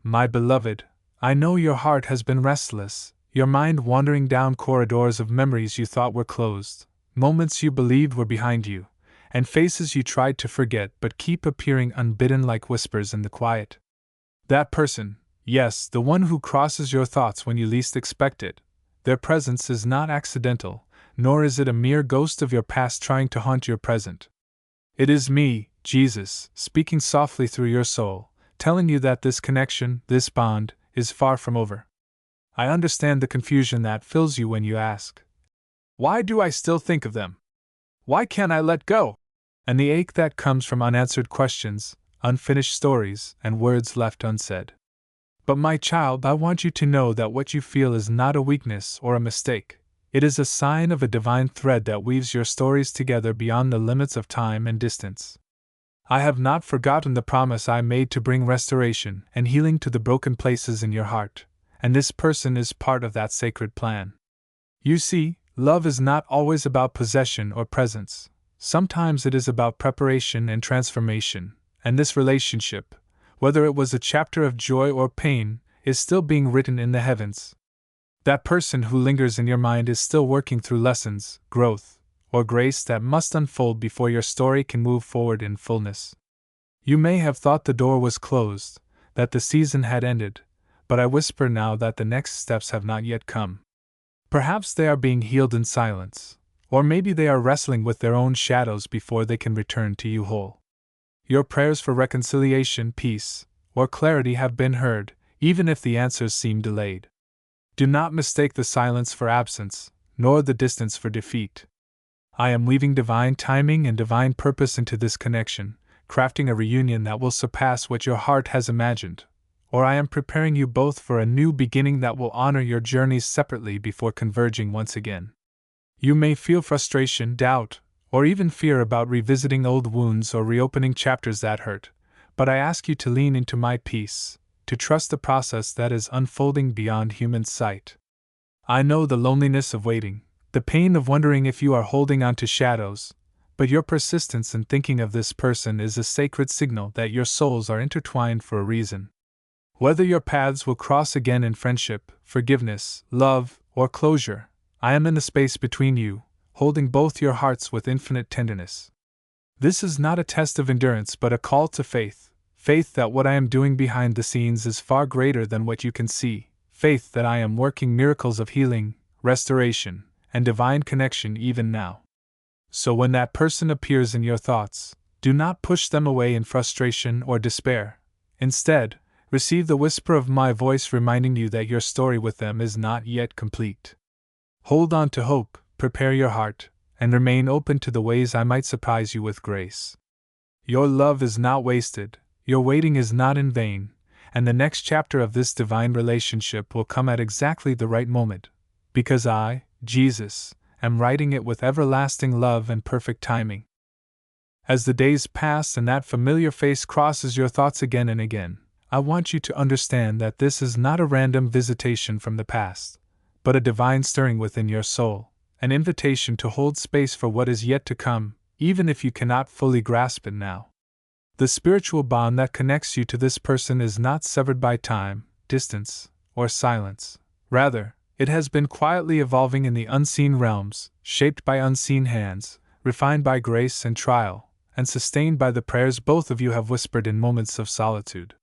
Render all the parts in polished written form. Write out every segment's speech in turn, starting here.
My beloved, I know your heart has been restless, your mind wandering down corridors of memories you thought were closed, moments you believed were behind you, and faces you tried to forget but keep appearing unbidden like whispers in the quiet. That person, yes, the one who crosses your thoughts when you least expect it, their presence is not accidental, nor is it a mere ghost of your past trying to haunt your present. It is me, Jesus, speaking softly through your soul, telling you that this connection, this bond, is far from over. I understand the confusion that fills you when you ask, why do I still think of them? Why can't I let go? And the ache that comes from unanswered questions, unfinished stories, and words left unsaid. But my child, I want you to know that what you feel is not a weakness or a mistake. It is a sign of a divine thread that weaves your stories together beyond the limits of time and distance. I have not forgotten the promise I made to bring restoration and healing to the broken places in your heart, and this person is part of that sacred plan. You see, love is not always about possession or presence. Sometimes it is about preparation and transformation, and this relationship, whether it was a chapter of joy or pain, is still being written in the heavens. That person who lingers in your mind is still working through lessons, growth, or grace that must unfold before your story can move forward in fullness. You may have thought the door was closed, that the season had ended, but I whisper now that the next steps have not yet come. Perhaps they are being healed in silence, or maybe they are wrestling with their own shadows before they can return to you whole. Your prayers for reconciliation, peace, or clarity have been heard, even if the answers seem delayed. Do not mistake the silence for absence, nor the distance for defeat. I am weaving divine timing and divine purpose into this connection, crafting a reunion that will surpass what your heart has imagined, or I am preparing you both for a new beginning that will honor your journeys separately before converging once again. You may feel frustration, doubt, or even fear about revisiting old wounds or reopening chapters that hurt, but I ask you to lean into my peace, to trust the process that is unfolding beyond human sight. I know the loneliness of waiting, the pain of wondering if you are holding on to shadows, but your persistence in thinking of this person is a sacred signal that your souls are intertwined for a reason. Whether your paths will cross again in friendship, forgiveness, love, or closure, I am in the space between you, holding both your hearts with infinite tenderness. This is not a test of endurance but a call to faith, faith that what I am doing behind the scenes is far greater than what you can see, faith that I am working miracles of healing, restoration, and divine connection even now. So when that person appears in your thoughts, do not push them away in frustration or despair. Instead, receive the whisper of my voice reminding you that your story with them is not yet complete. Hold on to hope, prepare your heart, and remain open to the ways I might surprise you with grace. Your love is not wasted, your waiting is not in vain, and the next chapter of this divine relationship will come at exactly the right moment, because I, Jesus, am writing it with everlasting love and perfect timing. As the days pass and that familiar face crosses your thoughts again and again, I want you to understand that this is not a random visitation from the past, but a divine stirring within your soul, an invitation to hold space for what is yet to come, even if you cannot fully grasp it now. The spiritual bond that connects you to this person is not severed by time, distance, or silence. Rather, it has been quietly evolving in the unseen realms, shaped by unseen hands, refined by grace and trial, and sustained by the prayers both of you have whispered in moments of solitude.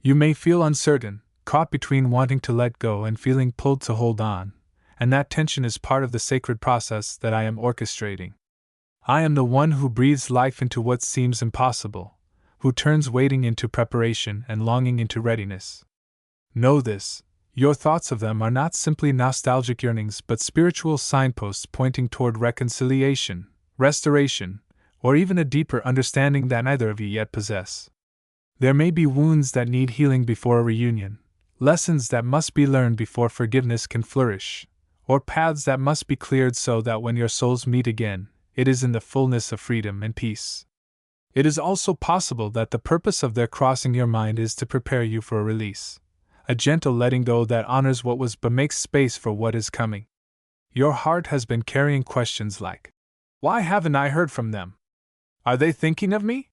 You may feel uncertain, caught between wanting to let go and feeling pulled to hold on, and that tension is part of the sacred process that I am orchestrating. I am the one who breathes life into what seems impossible, who turns waiting into preparation and longing into readiness. Know this, your thoughts of them are not simply nostalgic yearnings but spiritual signposts pointing toward reconciliation, restoration, or even a deeper understanding that neither of you yet possess. There may be wounds that need healing before a reunion, lessons that must be learned before forgiveness can flourish, or paths that must be cleared so that when your souls meet again, it is in the fullness of freedom and peace. It is also possible that the purpose of their crossing your mind is to prepare you for a release, a gentle letting go that honors what was but makes space for what is coming. Your heart has been carrying questions like, why haven't I heard from them? Are they thinking of me?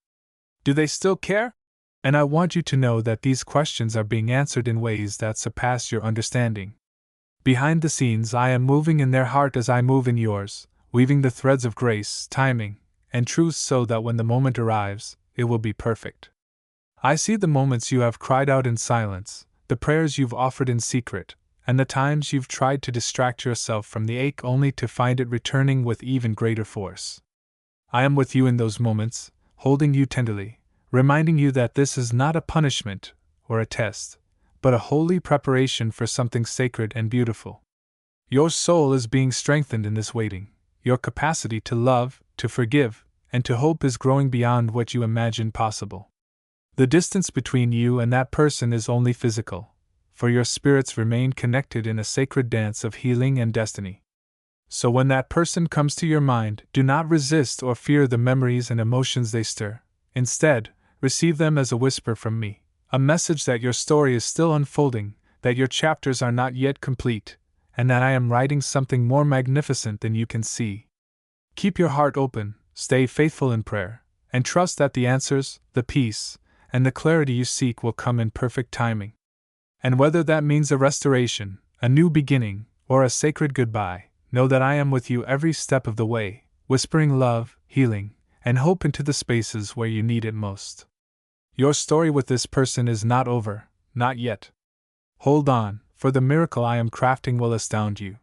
Do they still care? And I want you to know that these questions are being answered in ways that surpass your understanding. Behind the scenes, I am moving in their heart as I move in yours, weaving the threads of grace, timing, and truth so that when the moment arrives, it will be perfect. I see the moments you have cried out in silence, the prayers you've offered in secret, and the times you've tried to distract yourself from the ache only to find it returning with even greater force. I am with you in those moments, holding you tenderly, reminding you that this is not a punishment or a test, but a holy preparation for something sacred and beautiful. Your soul is being strengthened in this waiting. Your capacity to love, to forgive, and to hope is growing beyond what you imagined possible. The distance between you and that person is only physical, for your spirits remain connected in a sacred dance of healing and destiny. So when that person comes to your mind, do not resist or fear the memories and emotions they stir. Instead, receive them as a whisper from me, a message that your story is still unfolding, that your chapters are not yet complete, and that I am writing something more magnificent than you can see. Keep your heart open, stay faithful in prayer, and trust that the answers, the peace, and the clarity you seek will come in perfect timing. And whether that means a restoration, a new beginning, or a sacred goodbye, know that I am with you every step of the way, whispering love, healing, and hope into the spaces where you need it most. Your story with this person is not over, not yet. Hold on, for the miracle I am crafting will astound you.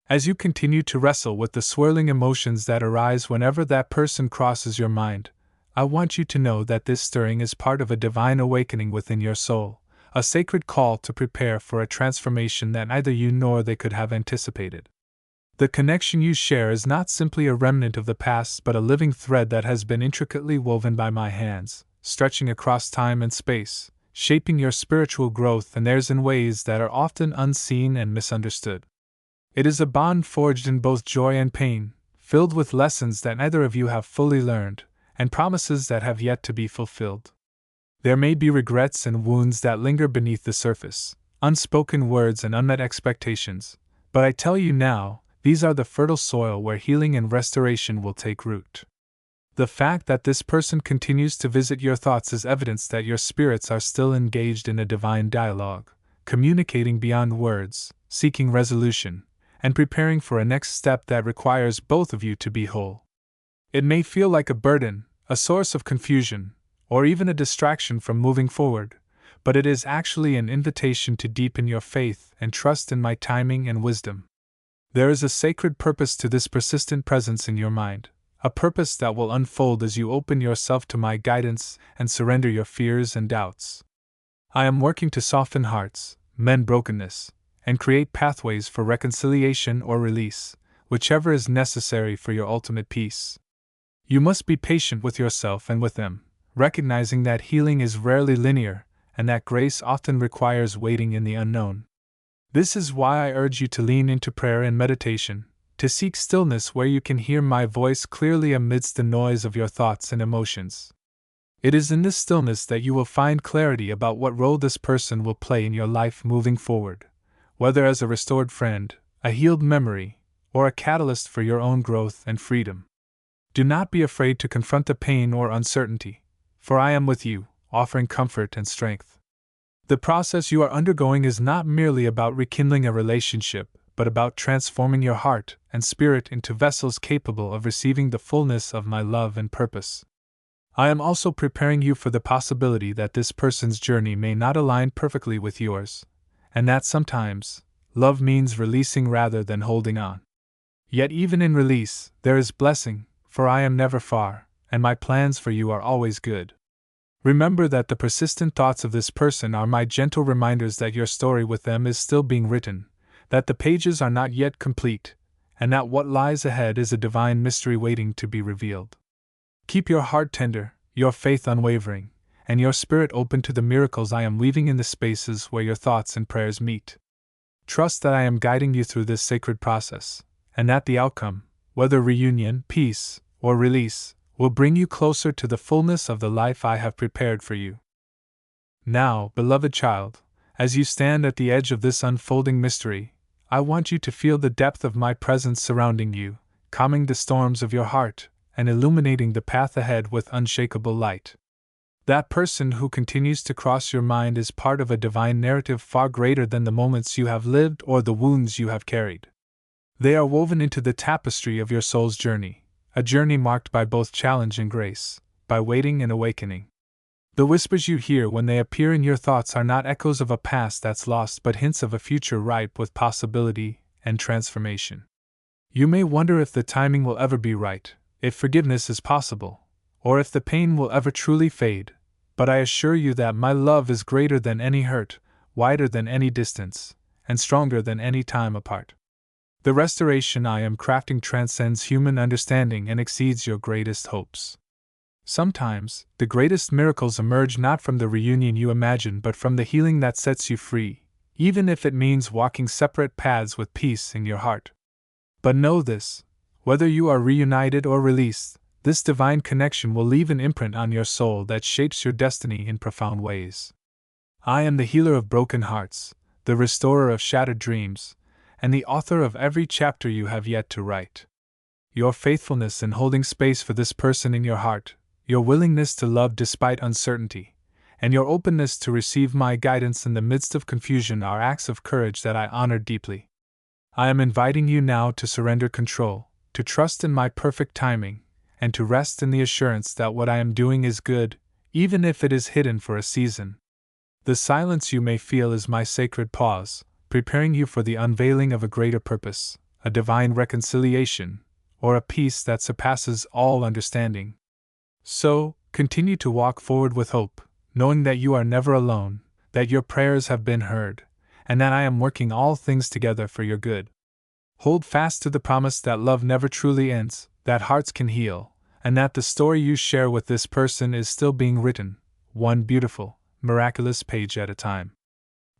As you continue to wrestle with the swirling emotions that arise whenever that person crosses your mind, I want you to know that this stirring is part of a divine awakening within your soul, a sacred call to prepare for a transformation that neither you nor they could have anticipated. The connection you share is not simply a remnant of the past but a living thread that has been intricately woven by my hands, stretching across time and space, shaping your spiritual growth and theirs in ways that are often unseen and misunderstood. It is a bond forged in both joy and pain, filled with lessons that neither of you have fully learned, and promises that have yet to be fulfilled. There may be regrets and wounds that linger beneath the surface, unspoken words and unmet expectations, but I tell you now, these are the fertile soil where healing and restoration will take root. The fact that this person continues to visit your thoughts is evidence that your spirits are still engaged in a divine dialogue, communicating beyond words, seeking resolution, and preparing for a next step that requires both of you to be whole. It may feel like a burden, a source of confusion, or even a distraction from moving forward, but it is actually an invitation to deepen your faith and trust in my timing and wisdom. There is a sacred purpose to this persistent presence in your mind, a purpose that will unfold as you open yourself to my guidance and surrender your fears and doubts. I am working to soften hearts, mend brokenness, and create pathways for reconciliation or release, whichever is necessary for your ultimate peace. You must be patient with yourself and with them, recognizing that healing is rarely linear and that grace often requires waiting in the unknown. This is why I urge you to lean into prayer and meditation, to seek stillness where you can hear my voice clearly amidst the noise of your thoughts and emotions. It is in this stillness that you will find clarity about what role this person will play in your life moving forward, whether as a restored friend, a healed memory, or a catalyst for your own growth and freedom. Do not be afraid to confront the pain or uncertainty, for I am with you, offering comfort and strength. The process you are undergoing is not merely about rekindling a relationship, but about transforming your heart and spirit into vessels capable of receiving the fullness of my love and purpose. I am also preparing you for the possibility that this person's journey may not align perfectly with yours, and that sometimes, love means releasing rather than holding on. Yet even in release, there is blessing, for I am never far, and my plans for you are always good. Remember that the persistent thoughts of this person are my gentle reminders that your story with them is still being written, that the pages are not yet complete, and that what lies ahead is a divine mystery waiting to be revealed. Keep your heart tender, your faith unwavering, and your spirit open to the miracles I am weaving in the spaces where your thoughts and prayers meet. Trust that I am guiding you through this sacred process, and that the outcome, whether reunion, peace, or release, will bring you closer to the fullness of the life I have prepared for you. Now, beloved child, as you stand at the edge of this unfolding mystery, I want you to feel the depth of my presence surrounding you, calming the storms of your heart, and illuminating the path ahead with unshakable light. That person who continues to cross your mind is part of a divine narrative far greater than the moments you have lived or the wounds you have carried. They are woven into the tapestry of your soul's journey, a journey marked by both challenge and grace, by waiting and awakening. The whispers you hear when they appear in your thoughts are not echoes of a past that's lost but hints of a future ripe with possibility and transformation. You may wonder if the timing will ever be right, if forgiveness is possible, or if the pain will ever truly fade, but I assure you that my love is greater than any hurt, wider than any distance, and stronger than any time apart. The restoration I am crafting transcends human understanding and exceeds your greatest hopes. Sometimes, the greatest miracles emerge not from the reunion you imagine but from the healing that sets you free, even if it means walking separate paths with peace in your heart. But know this: whether you are reunited or released, this divine connection will leave an imprint on your soul that shapes your destiny in profound ways. I am the healer of broken hearts, the restorer of shattered dreams, and the author of every chapter you have yet to write. Your faithfulness in holding space for this person in your heart, your willingness to love despite uncertainty, and your openness to receive my guidance in the midst of confusion are acts of courage that I honor deeply. I am inviting you now to surrender control, to trust in my perfect timing, and to rest in the assurance that what I am doing is good, even if it is hidden for a season. The silence you may feel is my sacred pause, preparing you for the unveiling of a greater purpose, a divine reconciliation, or a peace that surpasses all understanding. So, continue to walk forward with hope, knowing that you are never alone, that your prayers have been heard, and that I am working all things together for your good. Hold fast to the promise that love never truly ends, that hearts can heal, and that the story you share with this person is still being written, one beautiful, miraculous page at a time.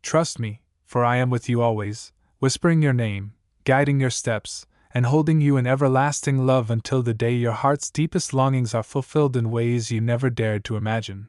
Trust me, for I am with you always, whispering your name, guiding your steps, and holding you in everlasting love until the day your heart's deepest longings are fulfilled in ways you never dared to imagine.